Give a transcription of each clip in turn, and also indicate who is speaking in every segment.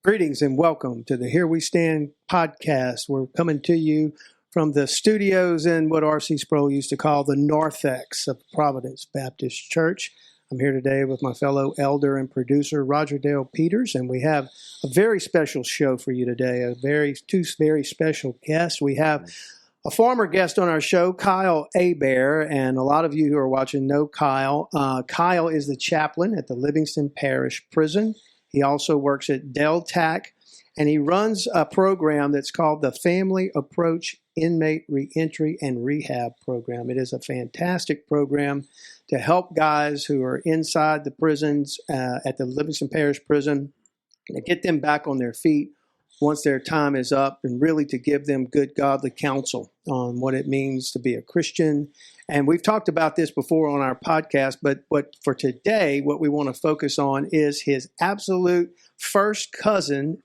Speaker 1: Greetings and welcome to the Here We Stand podcast. We're coming to you from the studios in what R.C. Sproul used to call the narthex of Providence Baptist Church. I'm here today with my fellow elder and producer, Roger Dale Peters, and we have a very special show for you today, two very special guests. We have a former guest on our show, Kyle Hebert, and a lot of you who are watching know Kyle. Kyle is the chaplain at the Livingston Parish Prison. He also works at DelTAC, and he runs a program that's called the Family Approach Inmate Reentry and Rehab Program. It is a fantastic program to help guys who are inside the prisons at the Livingston Parish Prison, to get them back on their feet once their time is up, and really to give them good godly counsel on what it means to be a Christian. And we've talked about this before on our podcast, but for today, what we want to focus on is his absolute first cousin,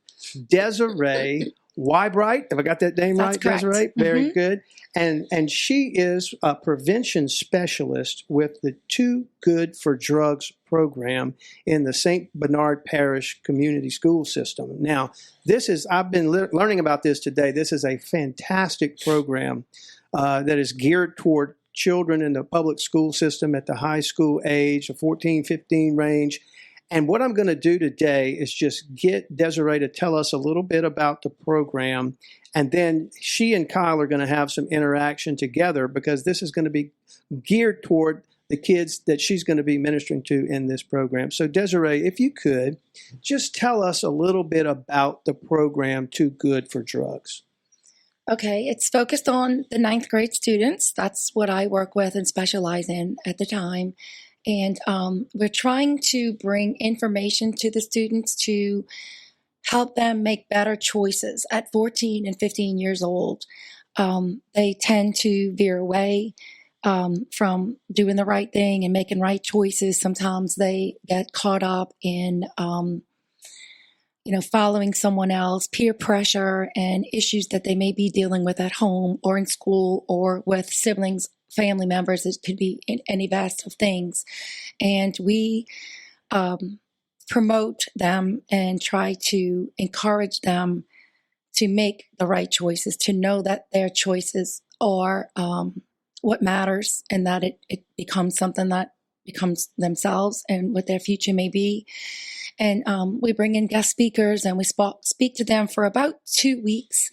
Speaker 1: Desiree Wibright. Have I got that name right,
Speaker 2: correct.
Speaker 1: Desiree? Very good. And she is a prevention specialist with the Too Good for Drugs program in the St. Bernard Parish Community School System. Now, I've been learning about this today. This is a fantastic program that is geared toward children in the public school system at the high school age, the 14, 15 range. And what I'm going to do today is just get Desiree to tell us a little bit about the program. And then she and Kyle are going to have some interaction together, because this is going to be geared toward the kids that she's going to be ministering to in this program. So Desiree, if you could, just tell us a little bit about the program Too Good for Drugs.
Speaker 2: Okay, it's focused on the ninth grade students. That's what I work with and specialize in at the time. And we're trying to bring information to the students to help them make better choices. At 14 and 15 years old, they tend to veer away from doing the right thing and making right choices. Sometimes they get caught up in following someone else, peer pressure, and issues that they may be dealing with at home or in school or with siblings, family members. It could be in any vast of things. And we promote them and try to encourage them to make the right choices, to know that their choices are what matters, and that it becomes something that becomes themselves and what their future may be. And we bring in guest speakers, and we speak to them for about 2 weeks.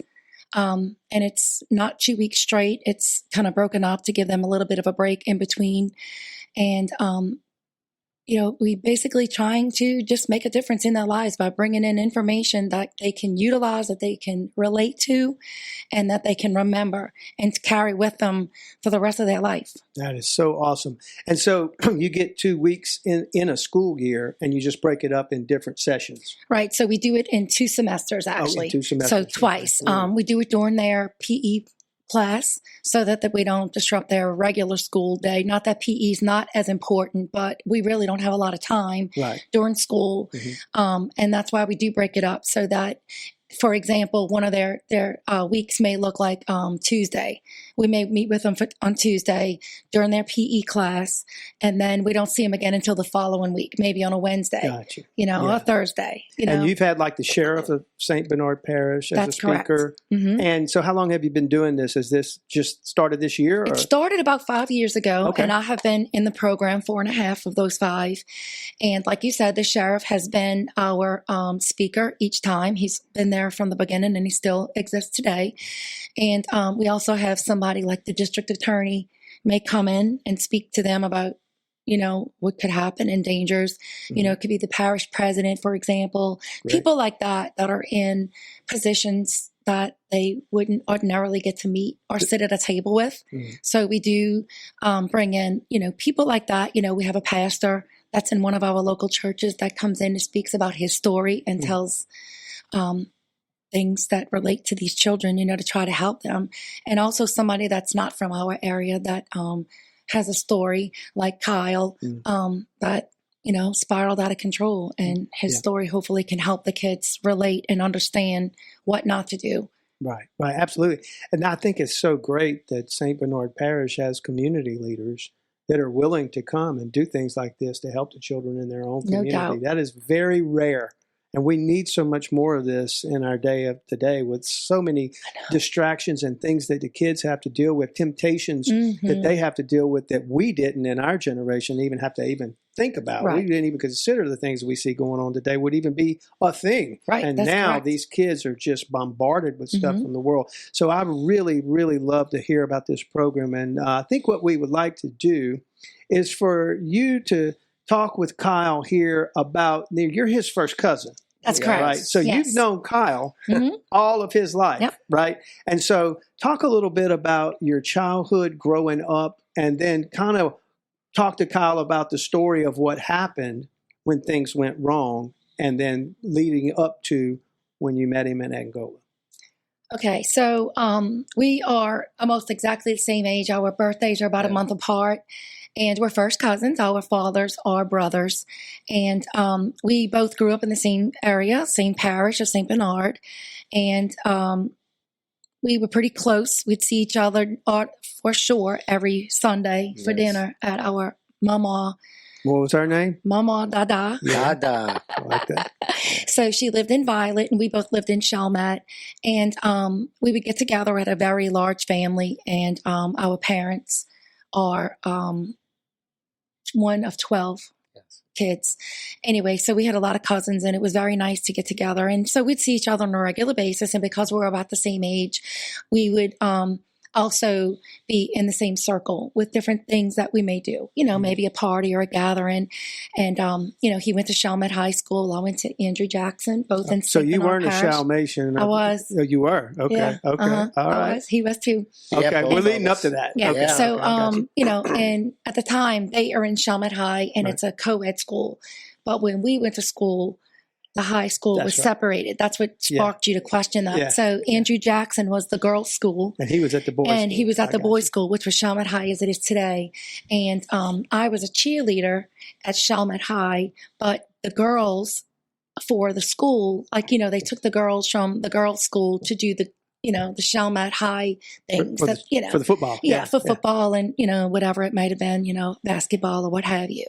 Speaker 2: And it's not 2 weeks straight. It's kind of broken up to give them a little bit of a break in between. And, we basically trying to just make a difference in their lives by bringing in information that they can utilize, that they can relate to, and that they can remember and carry with them for the rest of their life.
Speaker 1: That is so awesome. And so you get 2 weeks in a school year, and you just break it up in different sessions.
Speaker 2: Right. So we do it in 2 semesters, actually.
Speaker 1: In 2 semesters.
Speaker 2: So twice. We do it during their PE class so that we don't disrupt their regular school day. Not that PE is not as important, but we really don't have a lot of time during school. Mm-hmm. And that's why we do break it up, so that, for example, one of their weeks may look like Tuesday. We may meet with them on Tuesday during their PE class, and then we don't see them again until the following week, maybe on a Wednesday,
Speaker 1: Gotcha.
Speaker 2: Or Thursday.
Speaker 1: And you've had like the sheriff of St. Bernard Parish as
Speaker 2: That's
Speaker 1: a speaker.
Speaker 2: Mm-hmm.
Speaker 1: And so how long have you been doing this? Has this just started this year? Or?
Speaker 2: It started about 5 years ago, and I have been in the program 4.5 of those 5. And like you said, the sheriff has been our speaker each time. He's been there from the beginning, and he still exists today. And we also have somebody like the district attorney may come in and speak to them about, what could happen and dangers. Mm-hmm. It could be the parish president, for example, people like that are in positions that they wouldn't ordinarily get to meet or sit at a table with. Mm-hmm. So we do bring in, people like that. We have a pastor that's in one of our local churches that comes in and speaks about his story and mm-hmm. tells things that relate to these children, to try to help them. And also somebody that's not from our area that has a story like Kyle that, spiraled out of control. And his story hopefully can help the kids relate and understand what not to do.
Speaker 1: Right, absolutely. And I think it's so great that St. Bernard Parish has community leaders that are willing to come and do things like this to help the children in their own community.
Speaker 2: No doubt.
Speaker 1: That is very rare. And we need so much more of this in our day of today, with so many distractions and things that the kids have to deal with, temptations that they have to deal with that we didn't in our generation even have to even think about.
Speaker 2: Right.
Speaker 1: We didn't even consider the things we see going on today would even be a thing.
Speaker 2: Right.
Speaker 1: And
Speaker 2: That's
Speaker 1: now
Speaker 2: correct.
Speaker 1: these kids are just bombarded with stuff from the world. So I really, really love to hear about this program. And I think what we would like to do is for you to talk with Kyle here about, you're his first cousin.
Speaker 2: That's correct.
Speaker 1: Right. So you've known Kyle all of his life, right? And so talk a little bit about your childhood growing up, and then kind of talk to Kyle about the story of what happened when things went wrong, and then leading up to when you met him in Angola.
Speaker 2: Okay, so we are almost exactly the same age. Our birthdays are about a month apart, and we're first cousins. Our fathers are brothers, and we both grew up in the same area, same parish of St. Bernard, and we were pretty close. We'd see each other for sure every Sunday for dinner at our mama.
Speaker 1: What was her name?
Speaker 2: Mama Dada.
Speaker 3: Dada.
Speaker 1: I like that.
Speaker 2: So she lived in Violet, and we both lived in Chalmette. And we would get together at a very large family. And our parents are one of 12 kids. Anyway, so we had a lot of cousins, and it was very nice to get together. And so we'd see each other on a regular basis. And because we were about the same age, we would also be in the same circle with different things that we may do, maybe a party or a gathering. And, he went to Chalmette High School. I went to Andrew Jackson, both in
Speaker 1: So you weren't a
Speaker 2: parish.
Speaker 1: Chalmatian.
Speaker 2: I was.
Speaker 1: Oh, you were? Okay.
Speaker 2: Yeah.
Speaker 1: Okay. All right.
Speaker 2: I was. He was too.
Speaker 1: Okay. We're leading up to that.
Speaker 2: Yeah.
Speaker 1: Okay.
Speaker 2: So,
Speaker 1: Okay,
Speaker 2: and at the time they are in Chalmette High, and it's a co-ed school. But when we went to school, the high school was separated. That's what sparked you to question that.
Speaker 1: Yeah.
Speaker 2: So Andrew Jackson was the girls' school.
Speaker 1: And he was at the boys' school.
Speaker 2: And he was at the boys' school, which was Chalmette High as it is today. And I was a cheerleader at Chalmette High, but the girls for the school, they took the girls from the girls' school to do the Chalmette High things
Speaker 1: for the football.
Speaker 2: For football and, whatever it might have been, basketball or what have you.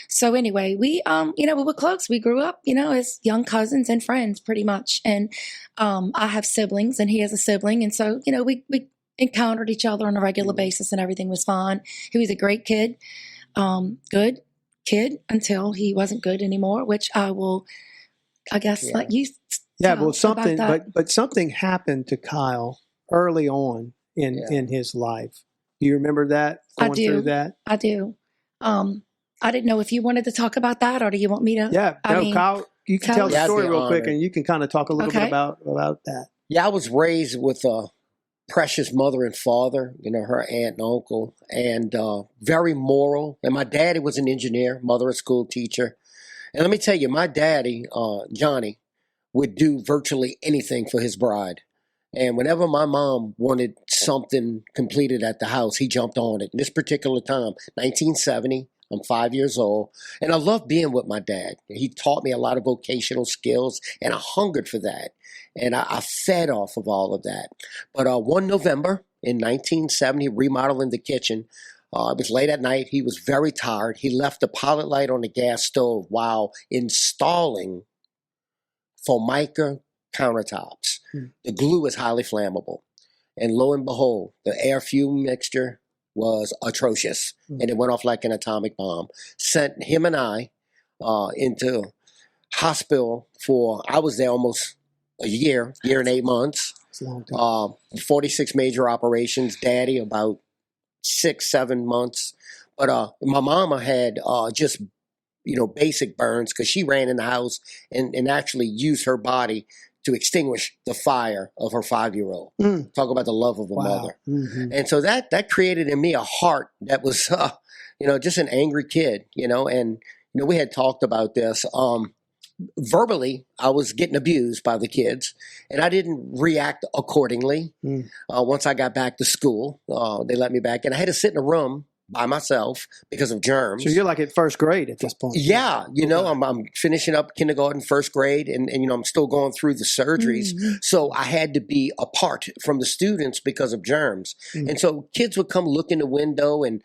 Speaker 2: So anyway, we were close. We grew up, as young cousins and friends pretty much. And I have siblings and he has a sibling. And so, we encountered each other on a regular basis and everything was fine. He was a great kid, good kid until he wasn't good anymore, which I guess let you
Speaker 1: Yeah, well, something happened to Kyle early on in his life. Do you remember that? Through that?
Speaker 2: I do. I didn't know if you wanted to talk about that, or do you want me to?
Speaker 1: Yeah, Kyle, you can tell the story real quick, and you can kind of talk a little bit about that.
Speaker 3: Yeah, I was raised with a precious mother and father, her aunt and uncle, and very moral. And my daddy was an engineer, mother a school teacher. And let me tell you, my daddy, Johnny, would do virtually anything for his bride. And whenever my mom wanted something completed at the house, he jumped on it. This particular time, 1970, I'm 5 years old, and I loved being with my dad. He taught me a lot of vocational skills, and I hungered for that. And I fed off of all of that. But one November in 1970, remodeling the kitchen, it was late at night. He was very tired. He left the pilot light on the gas stove while installing Formica countertops. The glue is highly flammable. And lo and behold, the air fuel mixture was atrocious. And it went off like an atomic bomb. Sent him and I into hospital I was there almost a year and 8 months.
Speaker 1: It's a long time.
Speaker 3: 46 major operations. Daddy about 6-7 months. But my mama had just basic burns because she ran in the house and actually used her body to extinguish the fire of her 5-year-old. Talk about the love of a mother. Mm-hmm. And so that created in me a heart that was, just an angry kid, and, we had talked about this. Verbally, I was getting abused by the kids, and I didn't react accordingly. Once I got back to school, they let me back, and I had to sit in a room by myself because of germs.
Speaker 1: So you're like at first grade at this point.
Speaker 3: Yeah, I'm finishing up kindergarten, first grade, and I'm still going through the surgeries. Mm-hmm. So I had to be apart from the students because of germs. Mm-hmm. And so kids would come look in the window and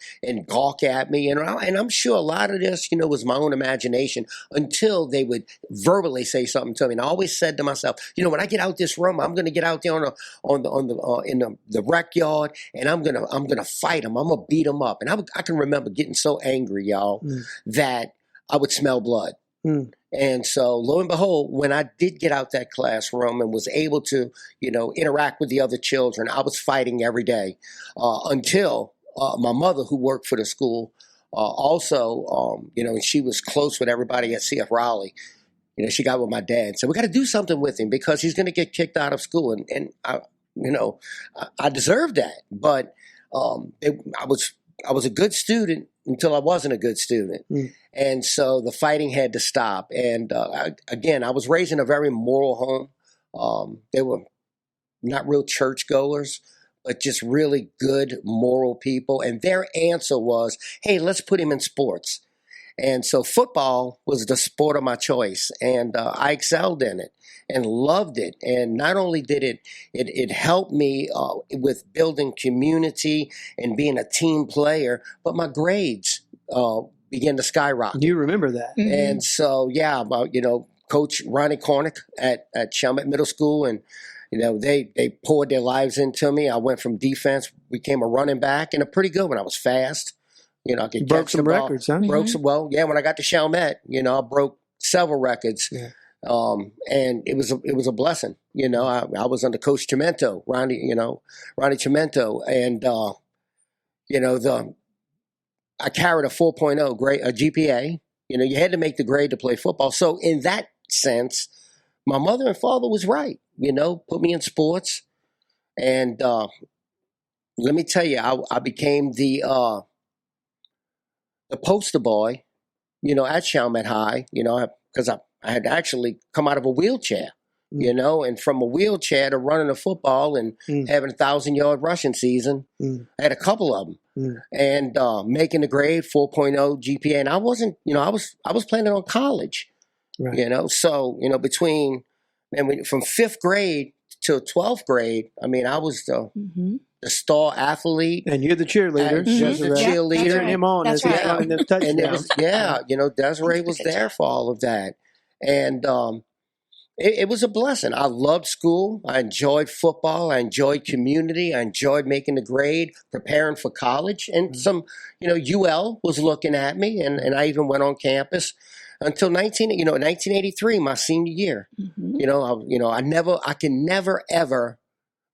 Speaker 3: gawk at me. And I'm sure a lot of this, was my own imagination until they would verbally say something to me. And I always said to myself, when I get out this room, I'm going to get out there in the rec yard, and I'm gonna fight them. I'm gonna beat them up. And I can remember getting so angry, y'all, that I would smell blood. Mm. And so, lo and behold, when I did get out that classroom and was able to, interact with the other children, I was fighting every day until my mother, who worked for the school, also, and she was close with everybody at CF Raleigh. She got with my dad. So we got to do something with him because he's going to get kicked out of school. And I deserved that. But I was a good student until I wasn't a good student. Mm. And so the fighting had to stop. And I was raised in a very moral home. They were not real churchgoers, but just really good moral people. And their answer was, hey, let's put him in sports. And so football was the sport of my choice. And I excelled in it and loved it. And not only did it helped me with building community and being a team player, but my grades began to skyrocket.
Speaker 1: You remember that.
Speaker 3: Mm-hmm. And so, Coach Ronnie Cornick at Chalmette Middle School, and they poured their lives into me. I went from defense, became a running back, and a pretty good one. I was fast. I could
Speaker 1: broke some records, huh?
Speaker 3: When I got to Chalmette, I broke several records. Yeah. And it was a blessing. I was under Coach Chimento, Ronnie Chimento, and I carried a 4.0 grade, a GPA. You had to make the grade to play football. So in that sense, my mother and father was right. Put me in sports, and let me tell you, I became the poster boy, at Chalmette High. Because I had actually come out of a wheelchair, and from a wheelchair to running a football and having a 1,000-yard rushing season. I had a couple of them, and making the grade 4.0 GPA. And I wasn't, I was planning on college, right. So between from 5th grade to 12th grade, I was the star athlete.
Speaker 1: And you're the cheerleader.
Speaker 3: Just the cheerleader.
Speaker 1: Cheering him on as he's running them touchdowns.
Speaker 3: And it was, Desiree was there for all of that. And it was a blessing. I loved school. I enjoyed football. I enjoyed community. I enjoyed making the grade, preparing for college. And some, UL was looking at me, and I even went on campus until 1983, my senior year. Mm-hmm. I can never, ever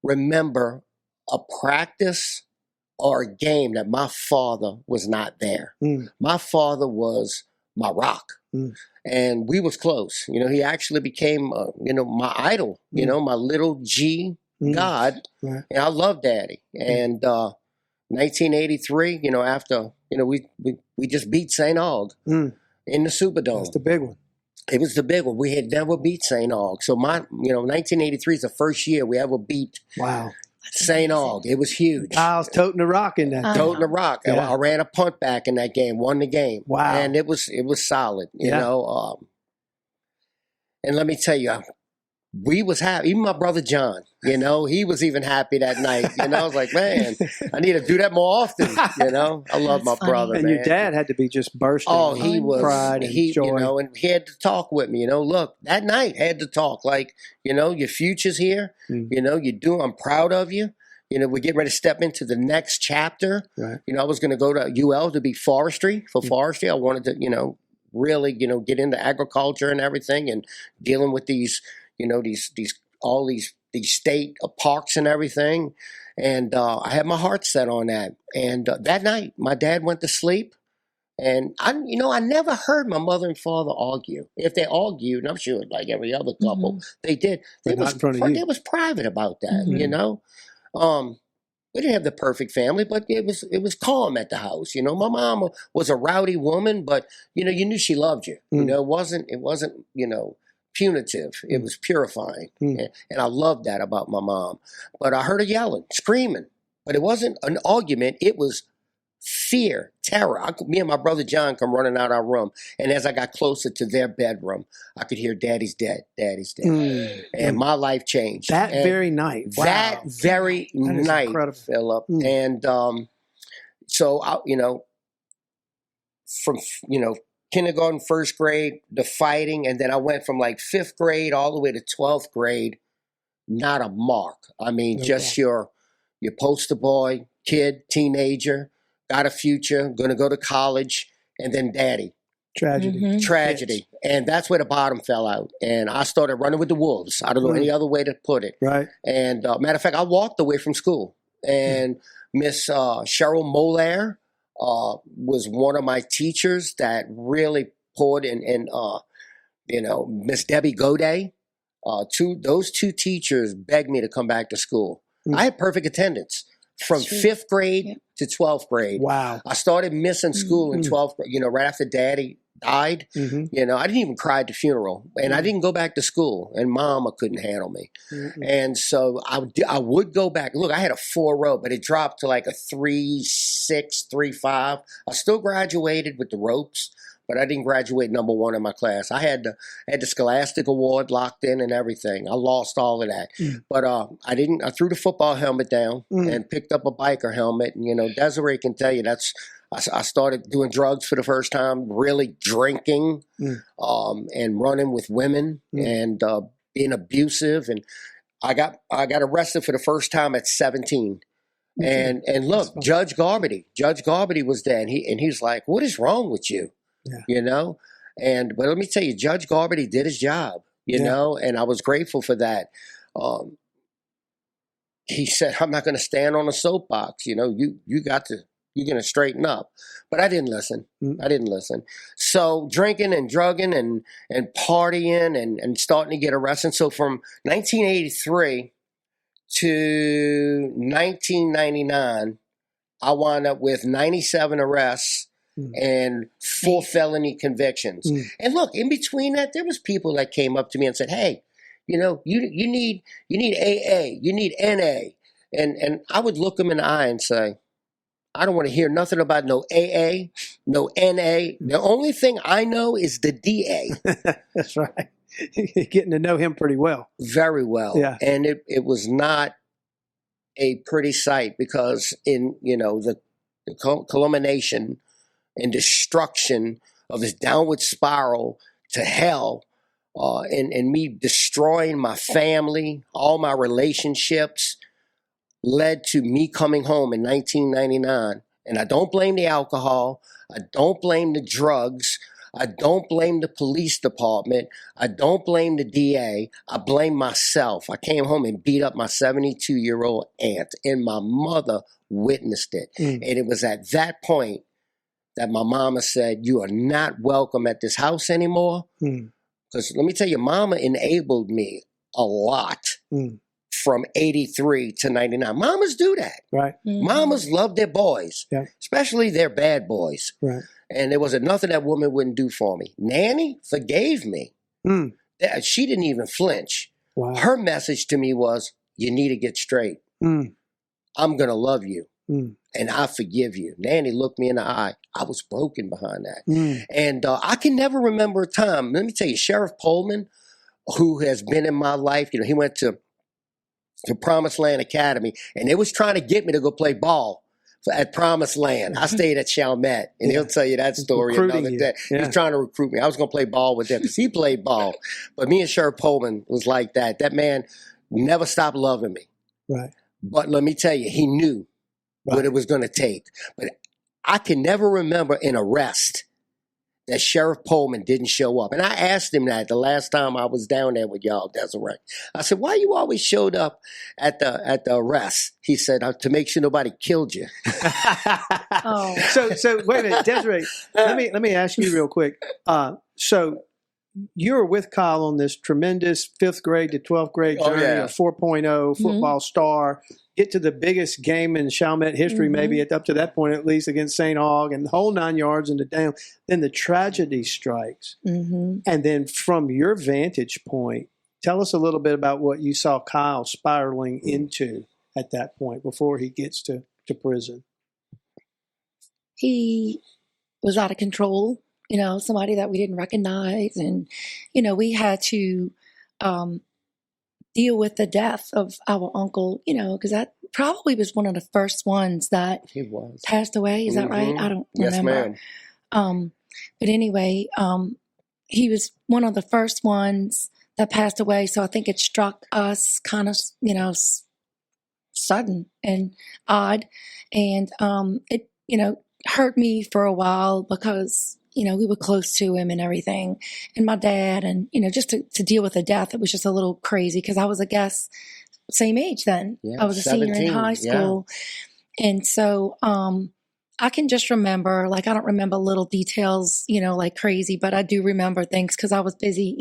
Speaker 3: remember a practice or a game that my father was not there. My father was my rock. And we was close. He actually became, my idol, my little G God. Right. And I love Daddy. And 1983, after, we just beat St. Aug in the Superdome.
Speaker 1: That's the big one.
Speaker 3: It was the big one. We had never beat St. Aug. So 1983 is the first year we ever beat St. Aug. It was huge.
Speaker 1: I was toting the rock in that.
Speaker 3: Toting the rock. Yeah. I ran a punt back in that game, won the game.
Speaker 1: Wow.
Speaker 3: And it was solid, you know. And let me tell you, we was happy. Even my brother John, he was even happy that night. I was like, man, I need to do that more often. I love my brother.
Speaker 1: And
Speaker 3: man.
Speaker 1: Your dad had to be just bursting.
Speaker 3: Oh, he was
Speaker 1: pride and joy.
Speaker 3: And he had to talk with me. Look, that night had to talk. Like, your future's here. I'm proud of you. We get ready to step into the next chapter. Right. I was going to go to UL to be forestry. I wanted to, really, get into agriculture and everything, and dealing with these. All these state parks and everything. And I had my heart set on that. And that night, my dad went to sleep. And I never heard my mother and father argue. If they argued, and I'm sure like every other couple, they did. They was private about that, We didn't have the perfect family, but it was calm at the house. My mom was a rowdy woman, but, you knew she loved you. It wasn't punitive. It was purifying. And I loved that about my mom. But I heard her yelling, screaming. But it wasn't an argument. It was fear, terror. Me and my brother John come running out our room. And as I got closer to their bedroom, I could hear Daddy's dead, Daddy's dead. And my life changed.
Speaker 1: That very night. Wow.
Speaker 3: That very night,
Speaker 1: incredible.
Speaker 3: Philip. And so, from, kindergarten, first grade, the fighting, and then I went from like 5th grade all the way to 12th grade, not a mark. I mean, just your poster boy, kid, teenager, got a future, going to go to college, and then daddy.
Speaker 1: Tragedy.
Speaker 3: Tragedy. And that's where the bottom fell out. And I started running with the wolves. I don't know any other way to put it.
Speaker 1: Right.
Speaker 3: And matter of fact, I walked away from school. And Miss Cheryl Molaire was one of my teachers that really poured in. Miss Debbie Goday. Those two teachers begged me to come back to school. I had perfect attendance from 5th grade to 12th grade.
Speaker 1: Wow.
Speaker 3: I started missing school in 12th grade, right after Daddy died. I didn't even cry at the funeral, and I didn't go back to school, and Mama couldn't handle me. And so I would go back. Look, I had a 4.0, but it dropped to like a 3.6, 3.5. I still graduated with the ropes, but I didn't graduate number 1 in my class. I had the Scholastic Award locked in and everything. I lost all of that. But I didn't. I threw the football helmet down and picked up a biker helmet. And, Desiree can tell you I started doing drugs for the first time, really drinking and running with women and being abusive. And I got arrested for the first time at 17. And look, Judge Garberty was there, and he's like, "What is wrong with you?" But let me tell you, Judge Garberty did his job, and I was grateful for that. He said, "I'm not going to stand on a soapbox. You're going to straighten up." But I didn't listen. So drinking and drugging and partying and starting to get arrested. So from 1983 to 1999, I wound up with 97 arrests and 4 felony convictions. And look, in between that, there was people that came up to me and said, "Hey, you need AA, you need NA." And I would look them in the eye and say, "I don't want to hear nothing about no AA, no NA. The only thing I know is the DA."
Speaker 1: That's right. Getting to know him pretty well.
Speaker 3: Very well.
Speaker 1: Yeah.
Speaker 3: And it was not a pretty sight, because in, the culmination and destruction of this downward spiral to hell, and me destroying my family, all my relationships, led to me coming home in 1999. And I don't blame the alcohol. I don't blame the drugs. I don't blame the police department. I don't blame the DA. I blame myself. I came home and beat up my 72-year-old aunt, and my mother witnessed it. And it was at that point that my mama said, "You are not welcome at this house anymore." Because let me tell you, Mama enabled me a lot. From 83 to 99. Mamas do that. Right. Mamas love their boys, especially their bad boys. Right. And there wasn't nothing that woman wouldn't do for me. Nanny forgave me. She didn't even flinch. Wow. Her message to me was, "You need to get straight. I'm going to love you. And I forgive you." Nanny looked me in the eye. I was broken behind that. And I can never remember a time. Let me tell you, Sheriff Pullman, who has been in my life, he went to Promised Land Academy, and they was trying to get me to go play ball at Promised Land. I stayed at Chalmette, and he'll tell you that story another day. He was trying to recruit me. I was going to play ball with him because he played ball. But me and Sheriff Pullman was like that. That man never stopped loving me. Right. But let me tell you, he knew what it was going to take. But I can never remember an arrest that Sheriff Pullman didn't show up. And I asked him that the last time I was down there with y'all, Desiree. I said, "Why you always showed up at the arrest?" He said, "To make sure nobody killed you."
Speaker 1: So wait a minute, Desiree. Let me ask you real quick. So you were with Kyle on this tremendous 5th grade to 12th grade journey, a 4.0 football star, get to the biggest game in Chalmette history, maybe up to that point at least, against St. Aug, and the whole 9 yards and the down. Then the tragedy strikes. And then from your vantage point, tell us a little bit about what you saw Kyle spiraling into at that point before he gets to prison.
Speaker 2: he was out of control, somebody that we didn't recognize. And, we had to deal with the death of our uncle, because that probably was one of the first ones that
Speaker 3: He was.
Speaker 2: passed away. Is that right? I don't remember.
Speaker 3: Yes, ma'am.
Speaker 2: But anyway, he was one of the first ones that passed away. So I think it struck us kind of, sudden and odd. And it, hurt me for a while because, we were close to him and everything. And my dad, and, just to deal with the death, it was just a little crazy because I was, I guess, same age then.
Speaker 3: Yeah,
Speaker 2: I was a
Speaker 3: 17,
Speaker 2: senior in high school. Yeah. And so I can just remember, I don't remember little details, like crazy, but I do remember things because I was busy,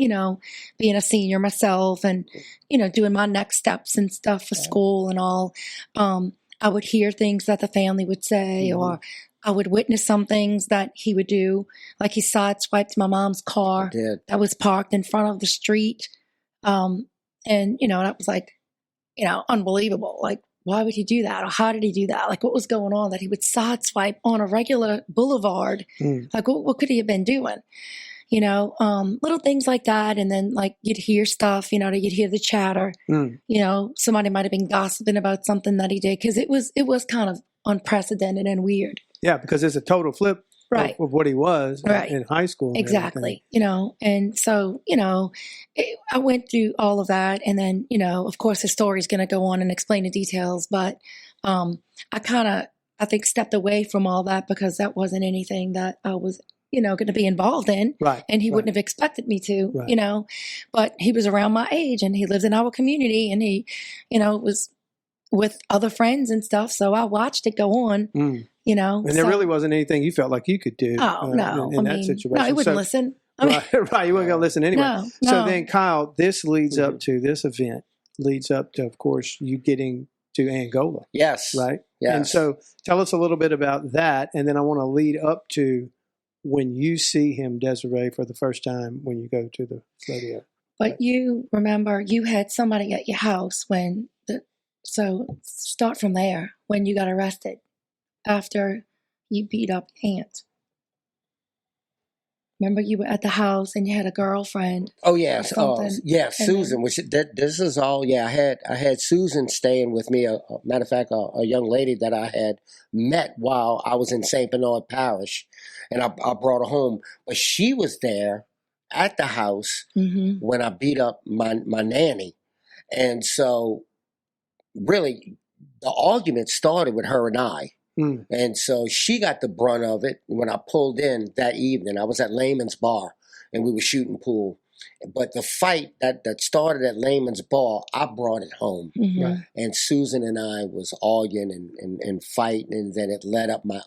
Speaker 2: being a senior myself and, doing my next steps and stuff for school and all. I would hear things that the family would say, or I would witness some things that he would do. Like he sideswiped my mom's car that was parked in front of the street. And, that was unbelievable. Like, why would he do that? Or how did he do that? Like, what was going on that he would sideswipe on a regular boulevard? Like, what could he have been doing? Little things like that. And then, you'd hear stuff, you'd hear the chatter. Somebody might have been gossiping about something that he did because it was kind of unprecedented and weird.
Speaker 1: Yeah, because it's a total flip
Speaker 2: right.
Speaker 1: of what he was in high school.
Speaker 2: Exactly. And so, I went through all of that. And then, of course, the story's going to go on and explain the details. But I think, stepped away from all that because that wasn't anything that I was, going to be involved in.
Speaker 1: Right.
Speaker 2: And he wouldn't have expected me to, but he was around my age and he lives in our community and he, was with other friends and stuff. So I watched it go on. And
Speaker 1: there really wasn't anything you felt like you could do in that situation.
Speaker 2: No, he wouldn't listen.
Speaker 1: Right, you weren't going to listen anyway.
Speaker 2: No.
Speaker 1: So then, Kyle, this leads up to this event, leads up to, of course, you getting to Angola.
Speaker 3: Yes.
Speaker 1: Right?
Speaker 3: Yes.
Speaker 1: And so tell us a little bit about that, and then I want to lead up to when you see him, Desiree, for the first time when you go to the rodeo.
Speaker 2: But you remember you had somebody at your house so start from there, when you got arrested after you beat up Aunt. Remember you were at the house and you had a girlfriend.
Speaker 3: Oh yes, Susan. Which this is all. Yeah, I had Susan staying with me. Matter of fact, a young lady that I had met while I was in St. Bernard Parish, and I brought her home. But she was there at the house when I beat up my nanny, and so really the argument started with her and I. And so she got the brunt of it when I pulled in that evening. I was at Lehman's Bar and we were shooting pool. But the fight that started at Lehman's Bar, I brought it home. And Susan and I was arguing and fighting. And then it led up, my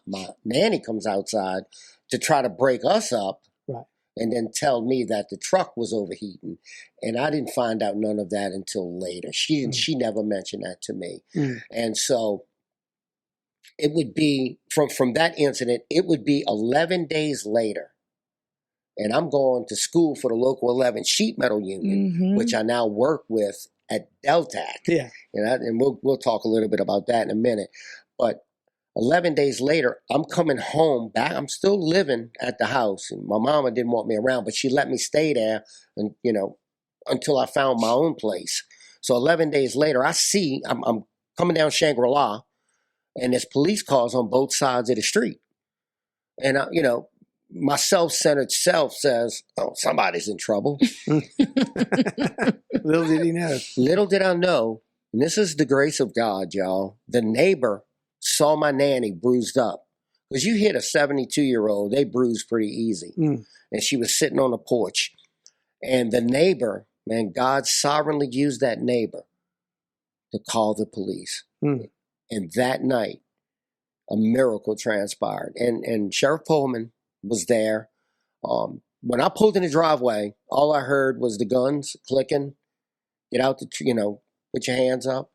Speaker 3: nanny comes outside to try to break us up.
Speaker 1: Right.
Speaker 3: And then tell me that the truck was overheating. And I didn't find out none of that until later. She never mentioned that to me. And so it would be, from that incident, it would be 11 days later. And I'm going to school for the local 11 sheet metal union, which I now work with at Deltac.
Speaker 1: Yeah.
Speaker 3: And we'll talk a little bit about that in a minute. But 11 days later, I'm coming home back. I'm still living at the house. And my mama didn't want me around, but she let me stay there and, until I found my own place. So 11 days later, I'm coming down Shangri-La. And there's police cars on both sides of the street. And, my self-centered self says, oh, somebody's in trouble.
Speaker 1: Little did he know.
Speaker 3: Little did I know, and this is the grace of God, y'all. The neighbor saw my nanny bruised up. Because you hit a 72-year-old, they bruise pretty easy. And she was sitting on the porch. And the neighbor, man, God sovereignly used that neighbor to call the police. And that night, a miracle transpired. And Sheriff Pullman was there. When I pulled in the driveway, all I heard was the guns clicking. Get out put your hands up.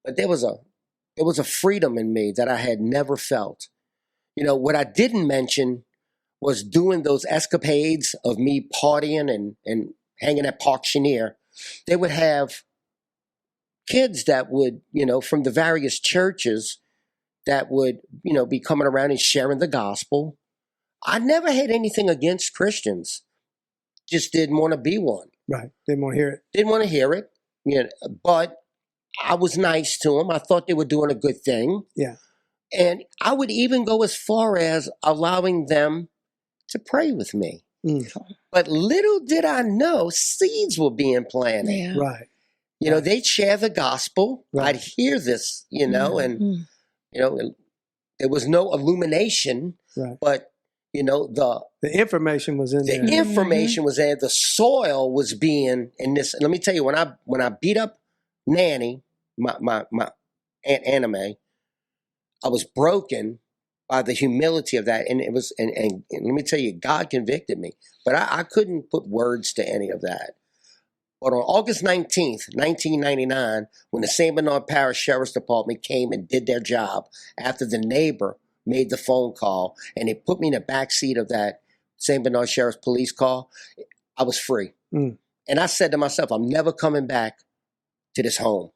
Speaker 3: But there was a freedom in me that I had never felt. What I didn't mention was doing those escapades of me partying and hanging at Park Chenier. They would have kids that would, from the various churches, that would, be coming around and sharing the gospel. I never had anything against Christians. Just didn't want to be one.
Speaker 1: Right. Didn't want to hear it.
Speaker 3: Didn't want to hear it. But I was nice to them. I thought they were doing a good thing.
Speaker 1: Yeah.
Speaker 3: And I would even go as far as allowing them to pray with me. Mm. But little did I know seeds were being planted.
Speaker 1: Yeah. Right.
Speaker 3: They'd share the gospel. Right. I'd hear this, and, there was no illumination, right. But, the information was in there. The information was there. The soil was being in this. Let me tell you, when I beat up Nanny, my Aunt Anna Mae, I was broken by the humility of that. And it was, and let me tell you, God convicted me, but I couldn't put words to any of that. But on August 19th, 1999, when the St. Bernard Parish Sheriff's Department came and did their job after the neighbor made the phone call and they put me in the back seat of that St. Bernard Sheriff's police car, I was free. Mm. And I said to myself, I'm never coming back to this home.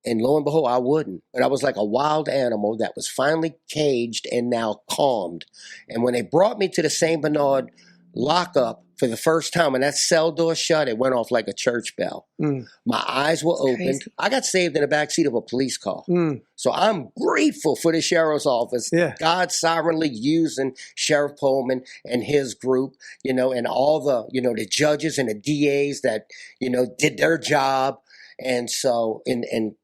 Speaker 3: And lo and behold, I wouldn't. But I was like a wild animal that was finally caged and now calmed. And when they brought me to the St. Bernard lockup for the first time, when that cell door shut, it went off like a church bell. Mm. My eyes were opened. Crazy. I got saved in the backseat of a police car. Mm. So I'm grateful for the sheriff's office. Yeah. God sovereignly using Sheriff Pullman and his group, and all the, the judges and the DAs that, did their job. And so, and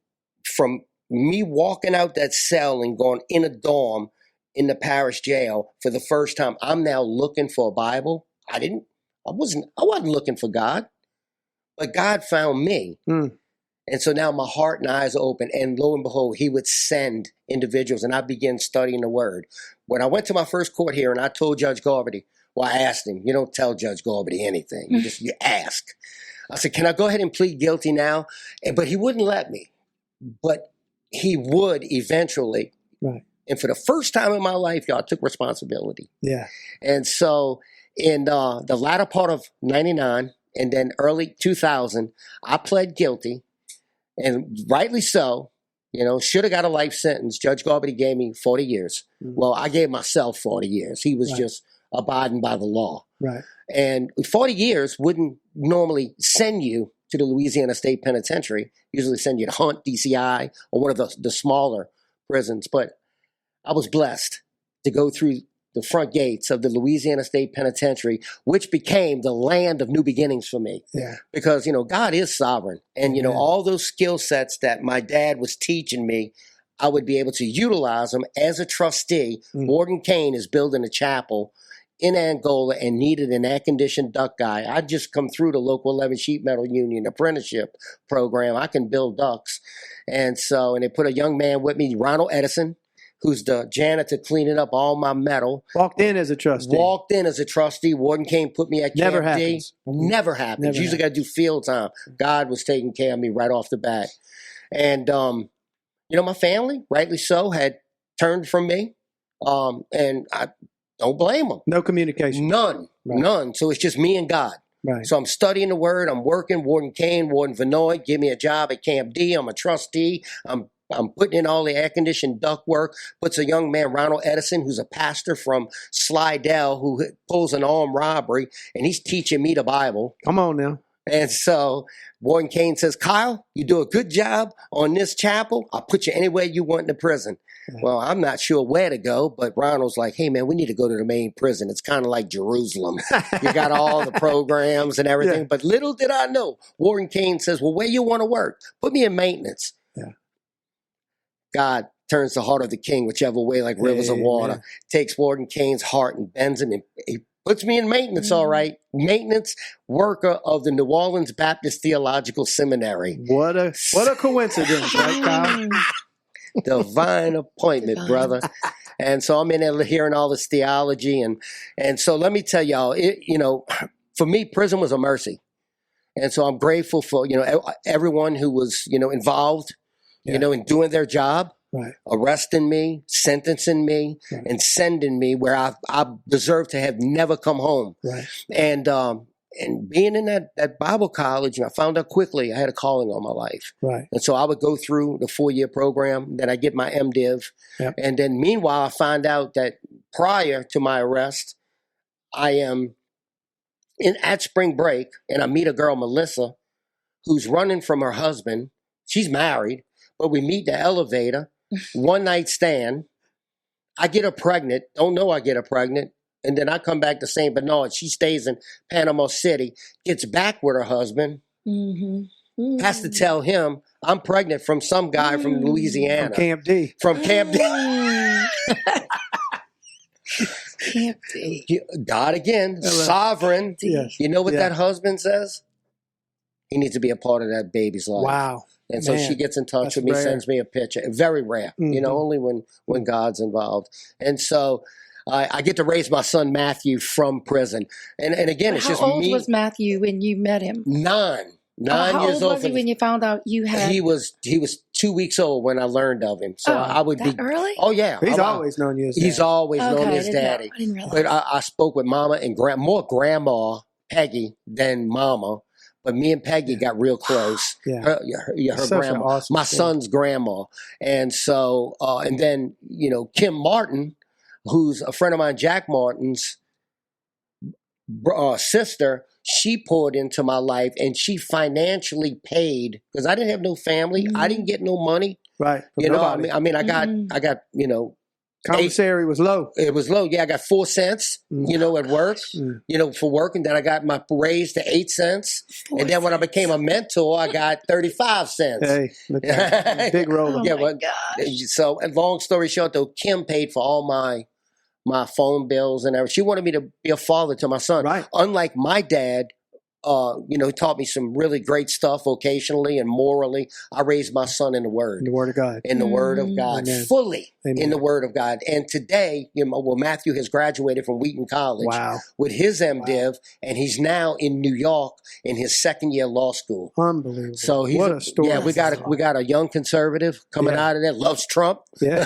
Speaker 3: from me walking out that cell and going in a dorm in the parish jail for the first time, I'm now looking for a Bible. I wasn't looking for God, but God found me. Mm. And so now my heart and eyes are open, and lo and behold, he would send individuals, and I began studying the word. When I went to my first court hearing, I told Judge Garvity, I asked him, you don't tell Judge Garvity anything. You ask. I said, can I go ahead and plead guilty now? But he wouldn't let me. But he would eventually. Right. And for the first time in my life, y'all, I took responsibility. Yeah. And so in the latter part of 99 and then early 2000, I pled guilty, and rightly so. Should have got a life sentence. Judge Garvity gave me 40 years. Mm-hmm. Well, I gave myself 40 years. He was just abiding by the law. Right. And 40 years wouldn't normally send you to the Louisiana State Penitentiary. Usually send you to Hunt, DCI, or one of the smaller prisons. But I was blessed to go through the front gates of the Louisiana State Penitentiary, which became the land of new beginnings for me. Yeah. Because, God is sovereign. And, all those skill sets that my dad was teaching me, I would be able to utilize them as a trustee. Mm. Morgan Kane is building a chapel in Angola and needed an air-conditioned duck guy. I just come through the local 11 Sheet Metal Union apprenticeship program. I can build ducks. And they put a young man with me, Ronald Edison, who's the janitor cleaning up all my metal. Walked in as a trustee. Warden Kane put me at Camp D. Never happens. Usually got to do field time. God was taking care of me right off the bat. And, my family, rightly so, had turned from me. And I don't blame them. No communication. None. So it's just me and God. Right. So I'm studying the word. I'm working. Warden Kane, Warden Vinoy, give me a job at Camp D. I'm a trustee. I'm putting in all the air-conditioned duct work. Puts a young man, Ronald Edison, who's a pastor from Slidell, who pulls an armed robbery, and he's teaching me the Bible. Come on now. And so Warden Kane says, Kyle, you do a good job on this chapel. I'll put you anywhere you want in the prison. Well, I'm not sure where to go, but Ronald's like, hey, man, we need to go to the main prison. It's kind of like Jerusalem. You got all the programs and everything. Yeah. But little did I know, Warden Kane says, well, where you want to work? Put me in maintenance. Yeah. God turns the heart of the king whichever way, like rivers of water. Takes Warden Kane's heart and bends him, and he puts me in maintenance, all right. Maintenance worker of the New Orleans Baptist Theological Seminary. What a coincidence, right, Kyle? Divine appointment, brother. And so I'm in there hearing all this theology. And so let me tell y'all, for me, prison was a mercy. And so I'm grateful for, everyone who was, involved, in doing their job, right. Arresting me, sentencing me, right. And sending me where I deserve to have never come home. Right. And And being in that Bible college, I found out quickly I had a calling on my life.
Speaker 1: Right.
Speaker 3: And so I would go through the 4-year program, then I get my MDiv.
Speaker 1: Yep.
Speaker 3: And then meanwhile, I find out that prior to my arrest, I am at spring break, and I meet a girl, Melissa, who's running from her husband. She's married, but we meet in the elevator, one night stand. I get her pregnant, don't know I get her pregnant. And then I come back to St. Bernard. She stays in Panama City, gets back with her husband, has to tell him I'm pregnant from some guy from Louisiana.
Speaker 1: From Camp D.
Speaker 3: From Camp D.
Speaker 2: Camp D.
Speaker 3: God again, sovereign.
Speaker 1: Yes.
Speaker 3: You know what that husband says? He needs to be a part of that baby's life.
Speaker 1: Wow.
Speaker 3: And so she gets in touch with me, sends me a picture. Very rare, only when God's involved. And so I get to raise my son Matthew from prison. And again, it's just me. How old
Speaker 2: was Matthew when you met him?
Speaker 3: 9
Speaker 2: How
Speaker 3: years
Speaker 2: old was he when you found out you had?
Speaker 3: He was 2 weeks old when I learned of him. So I would be
Speaker 2: early.
Speaker 3: Oh yeah,
Speaker 1: he's always known you as daddy.
Speaker 3: He's always known me as daddy.
Speaker 2: I didn't realize.
Speaker 3: But I spoke with Mama and more Grandma Peggy than Mama. But me and Peggy got real close. Her grandma,
Speaker 1: awesome
Speaker 3: my son's grandma, and so and then Kim Martin, who's a friend of mine, Jack Martin's sister. She poured into my life, and she financially paid because I didn't have no family. I didn't get no money.
Speaker 1: Right.
Speaker 3: I mean, I got
Speaker 1: commissary was low.
Speaker 3: It was low. Yeah, I got 4 cents, at work, for work. And then I got my raise to 8 cents. And then when I became a mentor, I got 35 cents.
Speaker 1: Hey, look at that. Big roller.
Speaker 2: Oh my gosh.
Speaker 3: So, and long story short, though, Kim paid for all my phone bills and everything. She wanted me to be a father to my son.
Speaker 1: Right.
Speaker 3: Unlike my dad, he taught me some really great stuff vocationally and morally. I raised my son in the Word.
Speaker 1: In the Word of God.
Speaker 3: In the Word of God.
Speaker 1: Amen.
Speaker 3: Fully
Speaker 1: Amen.
Speaker 3: in the Word of God. And today, Matthew has graduated from Wheaton College with his MDiv, and he's now in New York in his second year law school.
Speaker 1: Unbelievable.
Speaker 3: So
Speaker 1: what a story.
Speaker 3: Yeah, we got a young conservative coming out of there, loves Trump.
Speaker 1: Yeah.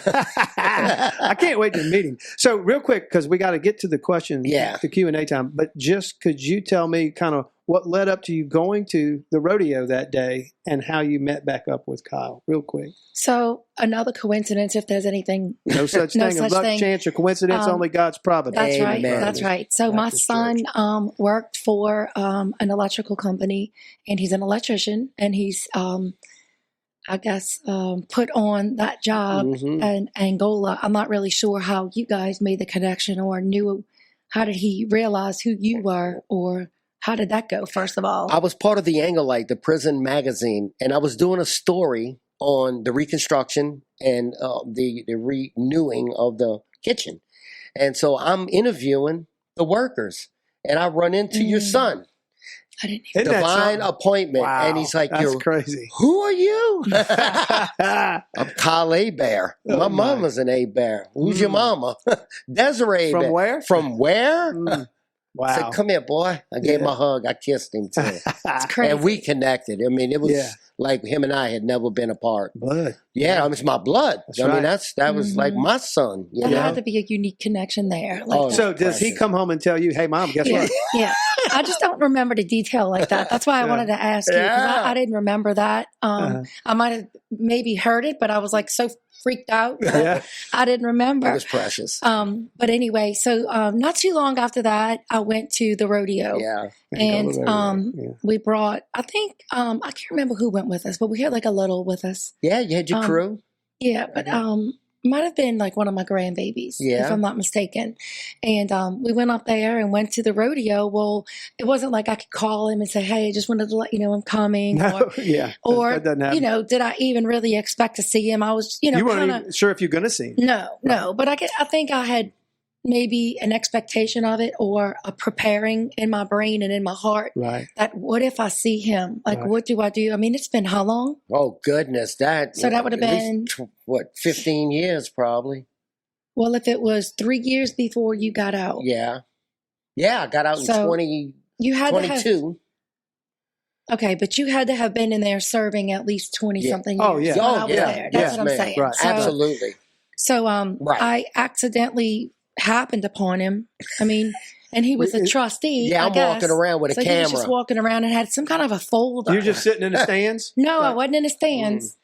Speaker 1: I can't wait to meet him. So real quick, because we got to get to the question, the Q&A time, but just could you tell me kind of what led up to you going to the rodeo that day and how you met back up with Kyle, real quick?
Speaker 2: So another coincidence, if there's anything.
Speaker 1: No such thing as luck, chance, or coincidence, only God's providence.
Speaker 2: That's right.
Speaker 3: Amen.
Speaker 2: That's right. So my son worked for an electrical company, and he's an electrician, and he's, put on that job in Angola. I'm not really sure how you guys made the connection or knew. How did he realize who you were, or how did that go, first of all?
Speaker 3: I was part of the Angolite, the prison magazine, and I was doing a story on the reconstruction and the renewing of the kitchen. And so I'm interviewing the workers, and I run into your son.
Speaker 2: I didn't even
Speaker 3: Divine appointment.
Speaker 1: Wow,
Speaker 3: and he's like,
Speaker 1: that's crazy.
Speaker 3: Who are you? I'm Kyle Hebert. My mama's an Hebert. Who's your mama? Desiree.
Speaker 1: From where?
Speaker 3: From where?
Speaker 1: Wow.
Speaker 3: I said, come here, boy. I gave him a hug. I kissed him, too.
Speaker 2: That's crazy.
Speaker 3: And we connected. I mean, it was like him and I had never been apart.
Speaker 1: Blood.
Speaker 3: Yeah, I mean, it's my blood.
Speaker 1: That's
Speaker 3: I mean,
Speaker 1: right.
Speaker 3: that was like my son.
Speaker 2: There had to be a unique connection there.
Speaker 1: So does he come home and tell you, hey, Mom, guess what?
Speaker 2: Yeah. I just don't remember the detail like that. That's why I wanted to ask you, because I didn't remember that. I might have maybe heard it, but I was like so freaked out. I didn't remember.
Speaker 3: It was precious.
Speaker 2: But anyway, so not too long after that, I went to the rodeo.
Speaker 3: Yeah.
Speaker 2: And we brought, I think, I can't remember who went with us, but we had like a little with us.
Speaker 3: Yeah, you had your crew.
Speaker 2: Yeah, but might have been like one of my grandbabies, if I'm not mistaken. And we went up there and went to the rodeo. Well, it wasn't like I could call him and say, hey, I just wanted to let you know I'm coming.
Speaker 1: No,
Speaker 2: or
Speaker 1: that doesn't happen.
Speaker 2: did I even really expect to see him? I was,
Speaker 1: you weren't even sure if you're going to see him.
Speaker 2: No. But I think I had maybe an expectation of it, or a preparing in my brain and in my heart.
Speaker 1: Right.
Speaker 2: That what if I see him? Like, what do I do? I mean, it's been how long?
Speaker 3: Oh, goodness. So
Speaker 2: that would have been,
Speaker 3: 15 years probably.
Speaker 2: Well, if it was 3 years before you got out.
Speaker 3: Yeah. Yeah, I got out in 22.
Speaker 2: You had okay, but you had to have been in there serving at least 20-something years.
Speaker 1: Oh, yeah.
Speaker 2: I was there. That's what I'm saying.
Speaker 1: Right.
Speaker 3: Absolutely.
Speaker 2: So I accidentally happened upon him. I mean, And he was a trustee.
Speaker 3: Yeah, I'm walking around with a camera.
Speaker 2: He was just walking around and had some kind of a folder.
Speaker 1: You're just sitting in the stands?
Speaker 2: No, I wasn't in the stands.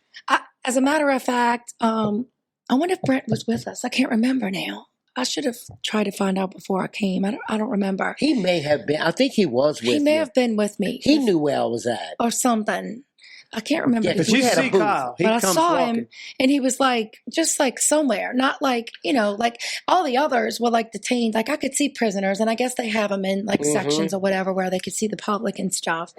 Speaker 2: As a matter of fact, I wonder if Brent was with us. I can't remember now. I should have tried to find out before I came. I don't remember.
Speaker 3: He may have been. I think he was with me.
Speaker 2: He may have been with me.
Speaker 3: He knew where I was at.
Speaker 2: Or something. I can't remember.
Speaker 1: Yeah, because you see Kyle.
Speaker 2: But I saw him, and he was like, just like somewhere. Not like, like all the others were like detained. Like I could see prisoners, and I guess they have them in like sections or whatever where they could see the public and stuff.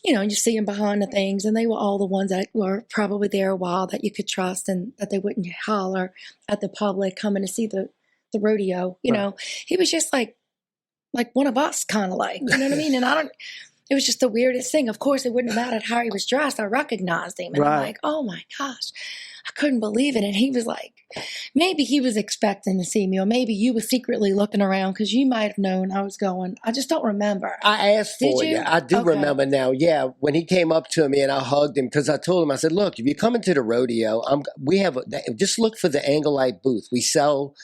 Speaker 2: And you see them behind the things, and they were all the ones that were probably there a while that you could trust and that they wouldn't holler at the public coming to see the rodeo. He was just like one of us, kind of like, you know what I mean? And it was just the weirdest thing. Of course, it wouldn't have mattered how he was dressed. I recognized him. And I'm like, oh my gosh, I couldn't believe it. And he was like, maybe he was expecting to see me, or maybe you were secretly looking around because you might have known I was going. I just don't remember.
Speaker 3: I asked for you. I do remember now. Yeah, when he came up to me and I hugged him because I told him, I said, look, if you're coming to the rodeo, just look for the Anglite booth. We sell,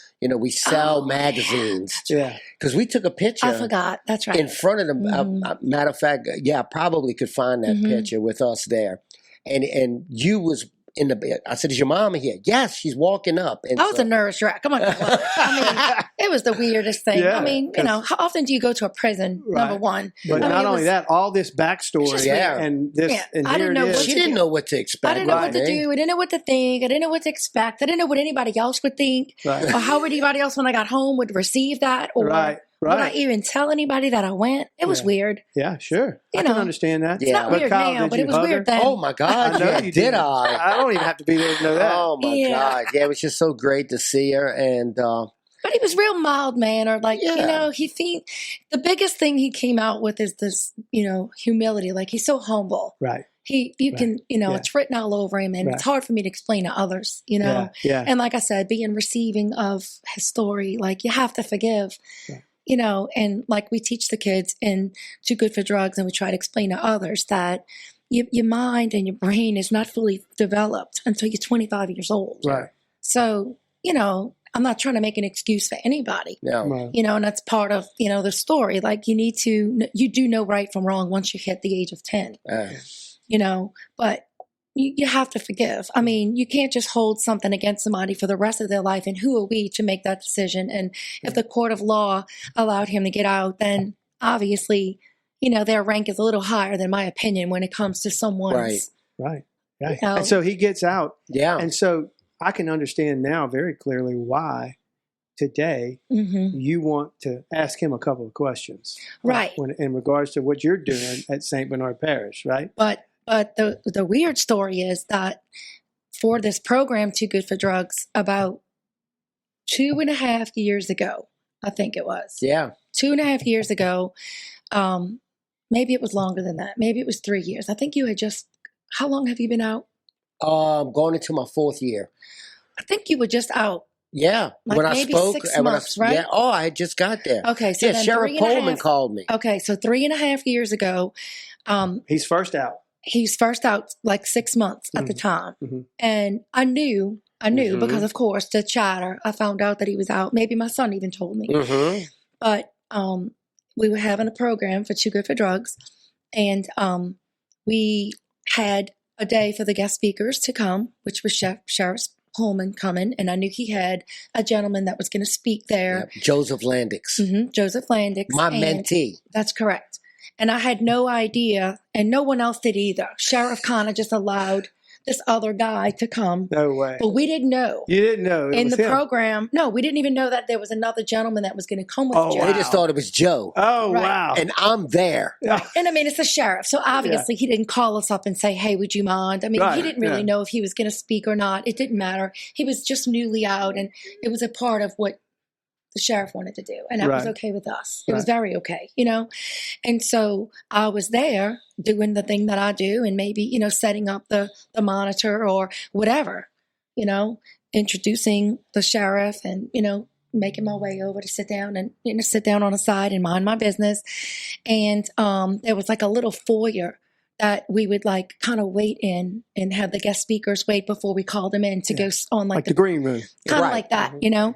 Speaker 3: magazines.
Speaker 1: Yeah.
Speaker 3: Because we took a picture.
Speaker 2: I forgot. That's right.
Speaker 3: In front of them. Matter of fact, I probably could find that picture with us there. And you was in the, I said, is your mama here? Yes, she's walking up. And
Speaker 2: I was a nervous wreck. Come on. It was the weirdest thing.
Speaker 1: Yeah,
Speaker 2: how often do you go to a prison, number one?
Speaker 1: But not only that, all this backstory and this, and
Speaker 2: I didn't know what
Speaker 3: she didn't know what to expect.
Speaker 2: I didn't know what to do. I didn't know what to think. I didn't know what to expect. I didn't know what anybody else would think or how anybody else when I got home would receive that or would I even tell anybody that I went? It was weird.
Speaker 1: Yeah, sure. I can understand that.
Speaker 2: It's not weird now, but it was weird then.
Speaker 3: Oh, my God. Did I?
Speaker 1: I don't even have to be there to know that.
Speaker 3: Oh, my God. Yeah, it was just so great to see her. And
Speaker 2: but he was real mild mannered. Like, the biggest thing he came out with is this, humility. Like, he's so humble.
Speaker 1: Right.
Speaker 2: It's written all over him, and it's hard for me to explain to others,
Speaker 1: Yeah.
Speaker 2: And like I said, being receiving of his story, like you have to forgive. Yeah. And like we teach the kids in Too Good for Drugs, and we try to explain to others that your mind and your brain is not fully developed until you're 25 years old.
Speaker 1: Right.
Speaker 2: So, I'm not trying to make an excuse for anybody.
Speaker 3: No.
Speaker 2: And that's part of, the story. Like you do know right from wrong once you hit the age of 10, but you have to forgive. I mean, you can't just hold something against somebody for the rest of their life. And who are we to make that decision? And if the court of law allowed him to get out, then obviously, their rank is a little higher than my opinion when it comes to someone's.
Speaker 1: Right. And so he gets out.
Speaker 3: Yeah.
Speaker 1: And so I can understand now very clearly why today you want to ask him a couple of questions.
Speaker 2: Right.
Speaker 1: In regards to what you're doing at St. Bernard Parish, right?
Speaker 2: But the weird story is that for this program, Too Good for Drugs, about 2.5 years ago, I think it was.
Speaker 3: Yeah.
Speaker 2: 2.5 years ago, maybe it was longer than that. Maybe it was 3 years. I think you had how long have you been out?
Speaker 3: Going into my 4th year.
Speaker 2: I think you were just out.
Speaker 3: Yeah.
Speaker 2: Like
Speaker 3: when
Speaker 2: maybe
Speaker 3: I spoke.
Speaker 2: 6 months, right?
Speaker 3: Yeah. Oh, I had just got there.
Speaker 2: Okay. So then
Speaker 3: Sheriff Coleman called me.
Speaker 2: Okay. So 3.5 years ago.
Speaker 1: He's first out.
Speaker 2: He's first out like 6 months at the time. And I knew because of course the chatter, I found out that he was out. Maybe my son even told me, but, we were having a program for Too Good for Drugs, and, we had a day for the guest speakers to come, which was Sheriff Coleman coming. And I knew he had a gentleman that was going to speak there.
Speaker 3: Yeah, Joseph Landix.
Speaker 2: Joseph Landix.
Speaker 3: My mentee.
Speaker 2: That's correct. And I had no idea, and no one else did either. Sheriff kind of just allowed this other guy to come.
Speaker 1: No way.
Speaker 2: But we didn't know.
Speaker 1: You didn't know.
Speaker 2: In the program. No, we didn't even know that there was another gentleman that was going to come with Joe.
Speaker 3: Wow. They just thought it was Joe.
Speaker 1: Oh, wow.
Speaker 3: And I'm there.
Speaker 2: Right. And I mean, it's the sheriff. So obviously he didn't call us up and say, hey, would you mind? I mean, he didn't really know if he was going to speak or not. It didn't matter. He was just newly out, and it was a part of what the sheriff wanted to do. And that was okay with us. It was very okay, And so I was there doing the thing that I do, and maybe, setting up the monitor or whatever, introducing the sheriff and, making my way over to sit down on the side and mind my business. And there was like a little foyer that we would like kind of wait in and have the guest speakers wait before we called them in to go on like
Speaker 1: the green room.
Speaker 2: Kind of like that, you know?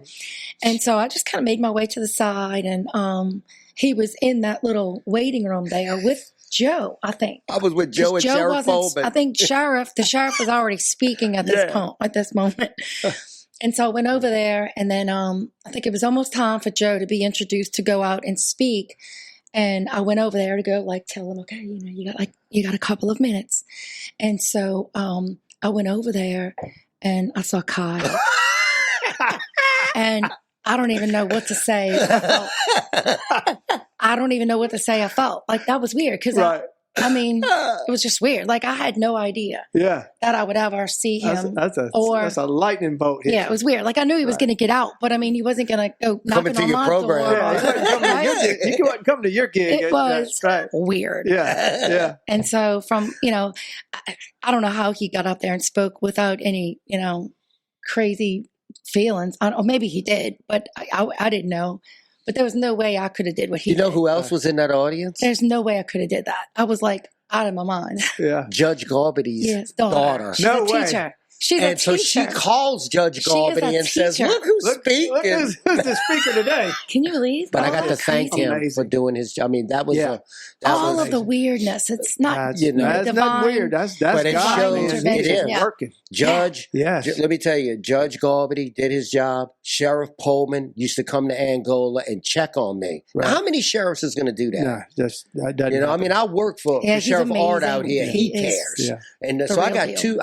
Speaker 2: And so I just kind of made my way to the side, and he was in that little waiting room there with Joe, I think.
Speaker 3: I was with Joe and Sheriff Coleman.
Speaker 2: I think the sheriff was already speaking at this moment. And so I went over there, and then I think it was almost time for Joe to be introduced to go out and speak. And I went over there to go like tell him, okay, you know, you got a couple of minutes. And so I went over there and I saw Kyle. And I don't even know what to say. I don't even know what to say. I felt like that was weird because I mean, it was just weird. Like I had no idea that I would ever see him.
Speaker 1: That's a lightning bolt here.
Speaker 2: Yeah, it was weird. Like I knew he was going to get out, but I mean, he wasn't going to go knocking on my door.
Speaker 1: He wasn't coming to your gig.
Speaker 2: It was weird.
Speaker 1: Yeah.
Speaker 2: And so from, you know, I don't know how he got up there and spoke without any, you know, crazy feelings. Or maybe he did, but I didn't know. But there was no way I could have did what he did.
Speaker 3: You know who else was in that audience?
Speaker 2: There's no way I could have did that. I was like out of my mind.
Speaker 1: Yeah.
Speaker 3: Judge Garbity's daughter.
Speaker 2: She's a teacher. She's a teacher.
Speaker 3: So she calls Judge Garbity and says, look who's speaking.
Speaker 1: Look who's the speaker today.
Speaker 2: Can you believe?
Speaker 3: But I got to thank him for doing his job. I mean, that was
Speaker 2: all of the weirdness. It's not,
Speaker 1: that's not weird. That's
Speaker 3: but it
Speaker 1: God,
Speaker 3: shows it is
Speaker 1: working.
Speaker 3: Judge, let me tell you, Judge Garbity did his job. Sheriff Pullman used to come to Angola and check on me. Now, how many sheriffs is going to do that?
Speaker 1: That doesn't
Speaker 3: you know, I mean, I work for Sheriff Art out here. He cares. And so I got two,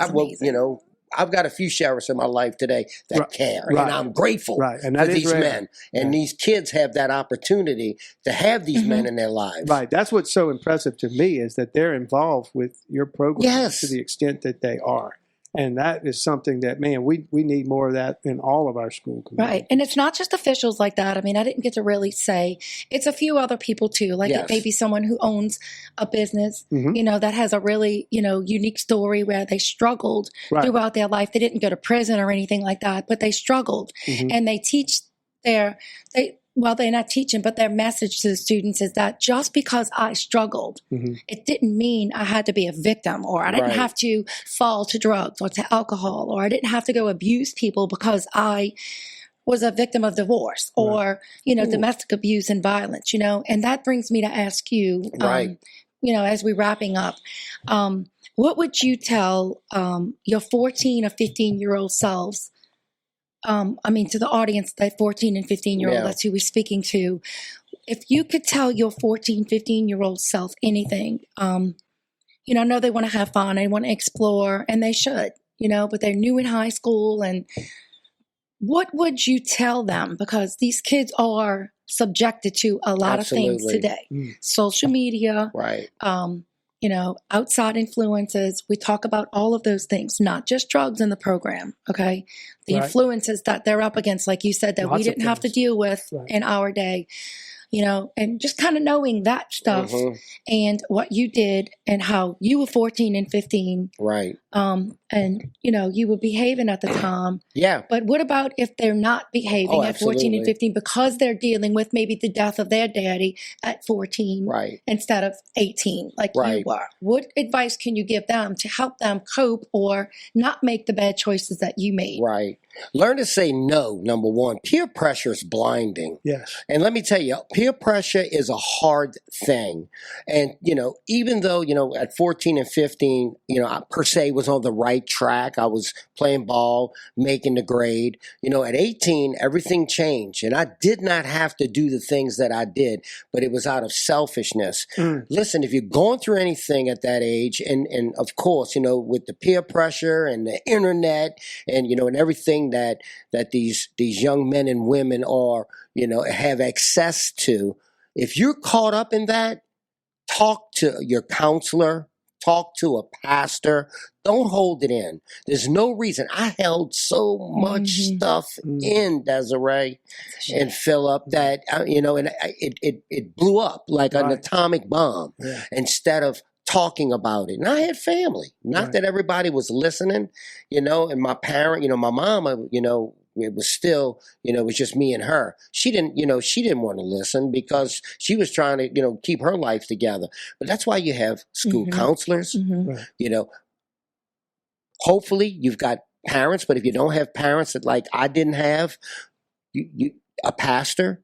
Speaker 3: I've got a few sheriffs in my life today that care, and I'm grateful for these men. And these kids have that opportunity to have these men in their lives.
Speaker 1: Right. That's what's so impressive to me is that they're involved with your program to the extent that they are. And that is something that, man, we need more of that in all of our school communities. Right.
Speaker 2: And it's not just officials like that. I mean, I didn't get to really say. It's a few other people, too. Like it may be someone who owns a business, you know, that has a really, you know, unique story where they struggled throughout their life. They didn't go to prison or anything like that, but they struggled. And they teach well, they're not teaching, but their message to the students is that just because I struggled, it didn't mean I had to be a victim, or I didn't have to fall to drugs or to alcohol, or I didn't have to go abuse people because I was a victim of divorce or, you know, domestic abuse and violence, you know. And that brings me to ask you, you know, as we're wrapping up, what would you tell your 14 or 15-year-old selves? I mean, to the audience, that 14 and 15-year-old, that's who we're speaking to. If you could tell your 14, 15-year-old self anything, you know, I know they want to have fun, they want to explore, and they should, you know, but they're new in high school. And what would you tell them? Because these kids are subjected to a lot of things today. Social media, you know, outside influences. We talk about all of those things, not just drugs in the program, okay? The influences that they're up against, like you said, that we didn't have to deal with in our day, you know, and just kind of knowing that stuff and what you did and how you were 14 and 15. And, you know, you were behaving at the time. But what about if they're not behaving at 14 and 15 because they're dealing with maybe the death of their daddy at 14 instead of 18 like you were? What advice can you give them to help them cope or not make the bad choices that you made?
Speaker 3: Learn to say no, number one. Peer pressure is blinding. And let me tell you, peer pressure is a hard thing. And, you know, even though, you know, at 14 and 15, you know, I per se was on the right track. I was playing ball, making the grade. You know, at 18, everything changed. And I did not have to do the things that I did, but it was out of selfishness. Listen, if you're going through anything at that age, and of course, you know, with the peer pressure and the internet and, you know, and everything that these young men and women are, you know, have access to, if you're caught up in that, talk to your counselor, talk to a pastor. Don't hold it in. There's no reason. I held so much stuff in, Desiree and Philip, that, you know, and it blew up like an atomic bomb instead of talking about it. And I had family. Not that everybody was listening, you know, and my parent, you know, my mama, you know, it was still, it was just me and her. She didn't want to listen because she was trying to, keep her life together. But that's why you have school counselors,
Speaker 1: Right.
Speaker 3: Hopefully you've got parents, but if you don't have parents that like I didn't have, a pastor,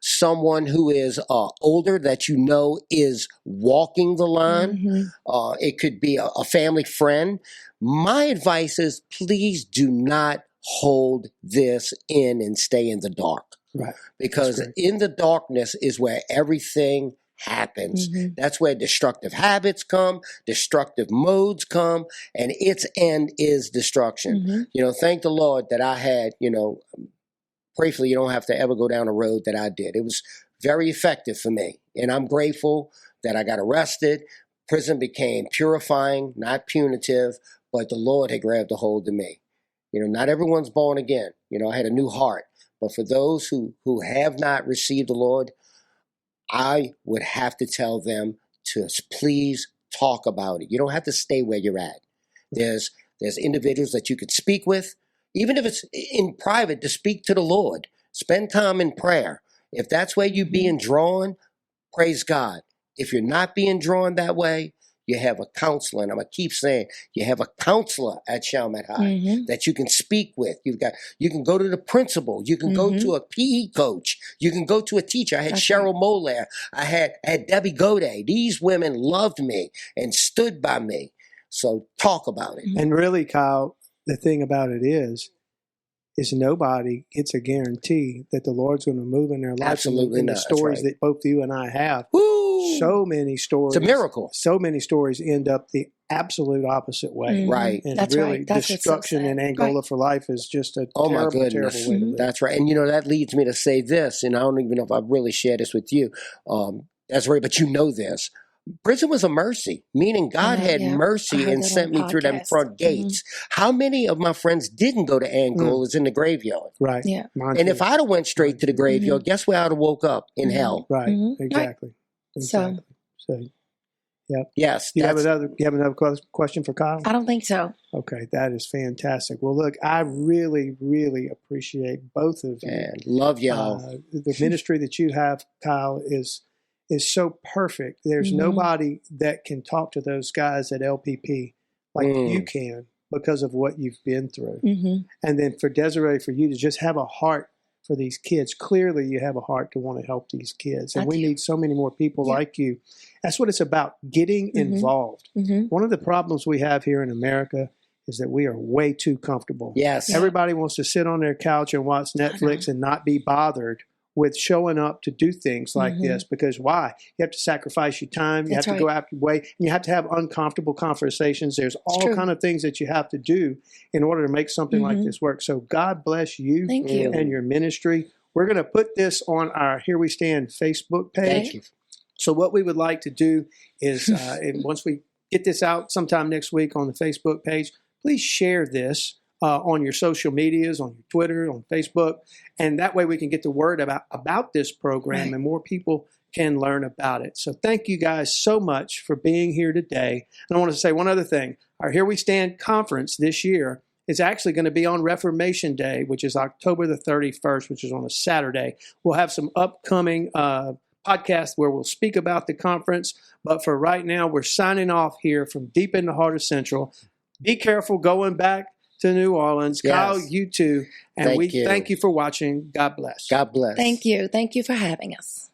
Speaker 3: someone who is older that is walking the line. It could be a family friend. My advice is please do not hold this in and stay in the dark.
Speaker 1: Right.
Speaker 3: Because in the darkness is where everything happens. That's where destructive habits come, destructive modes come, and its end is destruction. Thank the Lord that I had, gratefully, you don't have to ever go down a road that I did. It was very effective for me. And I'm grateful that I got arrested. Prison became purifying, not punitive, but the Lord had grabbed a hold of me. Not everyone's born again. I had a new heart. But for those who have not received the Lord, I would have to tell them to please talk about it. You don't have to stay where you're at. There's individuals that you could speak with, even if it's in private, to speak to the Lord. Spend time in prayer. If that's where you're being drawn, praise God. If you're not being drawn that way, you have a counselor. And I'm going to keep saying, you have a counselor at Chalmette High that you can speak with. You can go to the principal. You can go to a PE coach. You can go to a teacher. I had Cheryl Molaire. I had Debbie Goday. These women loved me and stood by me. So talk about it.
Speaker 1: And really, Kyle, the thing about it is nobody gets a guarantee that the Lord's going to move in their life.
Speaker 3: Absolutely not.
Speaker 1: The stories that both you and I have, so many stories.
Speaker 3: It's a miracle.
Speaker 1: So many stories end up the absolute opposite way.
Speaker 3: Right.
Speaker 1: And
Speaker 2: That's
Speaker 1: really,
Speaker 2: right. That's
Speaker 1: destruction in Angola for life is just a terrible, terrible way to live.
Speaker 3: That's right. And, that leads me to say this, and I don't even know if I've really shared this with you, Desiree, but you know this. Prison was a mercy, meaning God had mercy and sent me through them front gates. How many of my friends didn't go to Angola in the graveyard?
Speaker 1: Right.
Speaker 2: Yeah.
Speaker 3: And if I'd have went straight to the graveyard, guess where I'd have woke up? In hell.
Speaker 1: Right. Exactly.
Speaker 2: So,
Speaker 1: yeah.
Speaker 3: Yes.
Speaker 1: You have another question for Kyle?
Speaker 2: I don't think so.
Speaker 1: Okay, that is fantastic. Well, look, I really, really appreciate both of you.
Speaker 3: And love y'all.
Speaker 1: The ministry that you have, Kyle, is so perfect. There's nobody that can talk to those guys at LPP like you can because of what you've been through. And then for Desiree, for you to just have a heart for these kids. Clearly, you have a heart to want to help these kids. And we need so many more people like you. That's what it's about, getting involved. One of the problems we have here in America is that we are way too comfortable.
Speaker 3: Yes.
Speaker 1: Everybody wants to sit on their couch and watch Netflix and not be bothered with showing up to do things like this, because why? You have to sacrifice your time. You have to go out your way. And you have to have uncomfortable conversations. There's all kind of things that you have to do in order to make something like this work. So God bless you, and your ministry. We're going to put this on our Here We Stand Facebook page.
Speaker 3: Thank you.
Speaker 1: So what we would like to do is, and once we get this out sometime next week on the Facebook page, please share this on your social medias, on your Twitter, on Facebook, and that way we can get the word about this program and more people can learn about it. So thank you guys so much for being here today. And I want to say one other thing. Our Here We Stand conference this year is actually going to be on Reformation Day, which is October the 31st, which is on a Saturday. We'll have some upcoming podcasts where we'll speak about the conference. But for right now, we're signing off here from deep in the heart of Central. Be careful going back to New Orleans.
Speaker 3: Yes.
Speaker 1: Kyle, you too. And thank you for watching. God bless.
Speaker 3: God bless.
Speaker 2: Thank you. Thank you for having us.